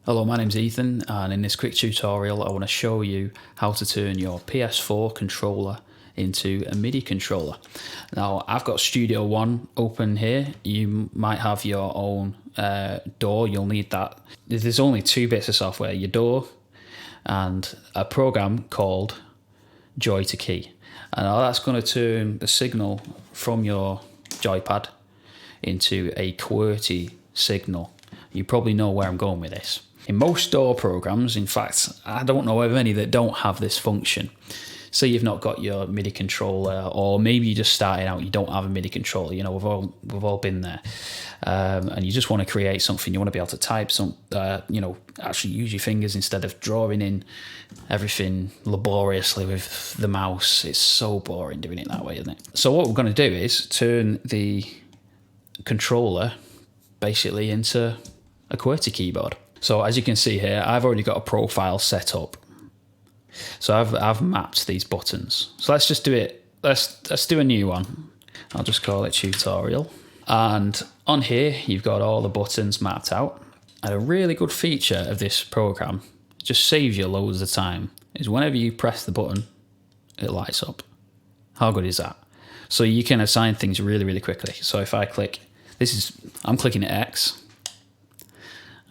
Hello, my name's Ethan, and in this quick tutorial I want to show you how to turn your PS4 controller into a MIDI controller. Now, I've got Studio One open here. You might have your own DAW. You'll need that. There's only two bits of software, your DAW and a program called Joy to Key. And that's going to turn the signal from your joypad into a QWERTY signal. You probably know where I'm going with this. In most DAW programs, in fact, I don't know of any that don't have this function. Say you've not got your MIDI controller, or maybe you're just starting out, you don't have a MIDI controller. You know, we've all been there, and you just want to create something. You want to be able to type some, actually use your fingers instead of drawing in everything laboriously with the mouse. It's so boring doing it that way, isn't it? So what we're going to do is turn the controller basically into a QWERTY keyboard. So as you can see here, I've already got a profile set up. So I've mapped these buttons. So let's just do it. Let's do a new one. I'll just call it tutorial. And on here, you've got all the buttons mapped out. And a really good feature of this program, just saves you loads of time, is whenever you press the button, it lights up. How good is that? So you can assign things really, really quickly. So if I click, I'm clicking X.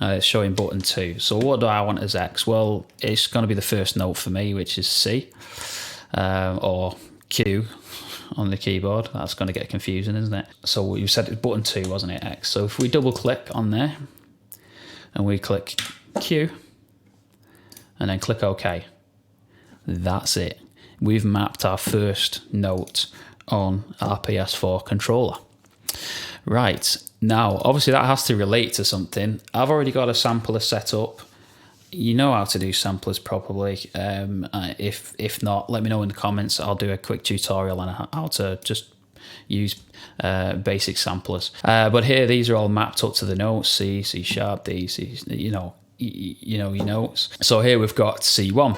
It's showing button 2. So what do I want as X? Well, it's going to be the first note for me, which is C, or Q on the keyboard. That's going to get confusing, isn't it? So you said it was button 2, wasn't it, X? So if we double click on there and we click Q and then click OK, that's it. We've mapped our first note on our PS4 controller. Right, now obviously that has to relate to something. I've already got a sampler set up. You know how to do samplers properly. If not, let me know in the comments. I'll do a quick tutorial on how to just use basic samplers. But here, these are all mapped up to the notes: C, C sharp, D, C. You know your notes. So here we've got C1.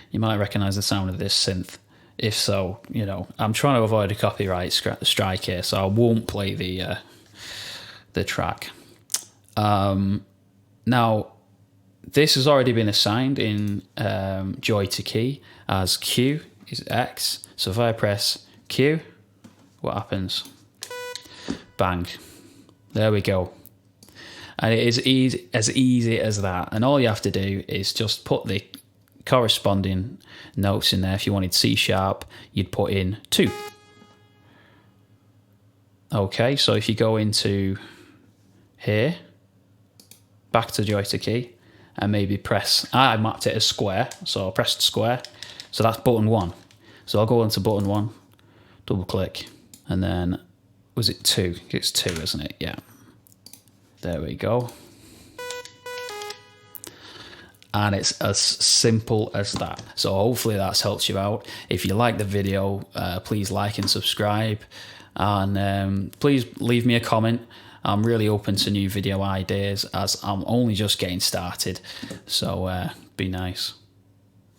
You might recognise the sound of this synth. If so, I'm trying to avoid a copyright strike here, so I won't play the track. Now, this has already been assigned in Joy to Key as Q is X. So if I press Q, what happens? Bang. There we go. And it is as easy as that. And all you have to do is just put the corresponding notes in there. If you wanted C sharp, you'd put in 2. Okay, so if you go into here, back to Joy to Key, and maybe press, I mapped it as square, so I pressed square, so that's button 1. So I'll go into button 1, double click, and then, was it 2? It's 2, isn't it? Yeah. There we go. And it's as simple as that. So hopefully that's helped you out. If you like the video, please like and subscribe. And please leave me a comment. I'm really open to new video ideas as I'm only just getting started. So be nice.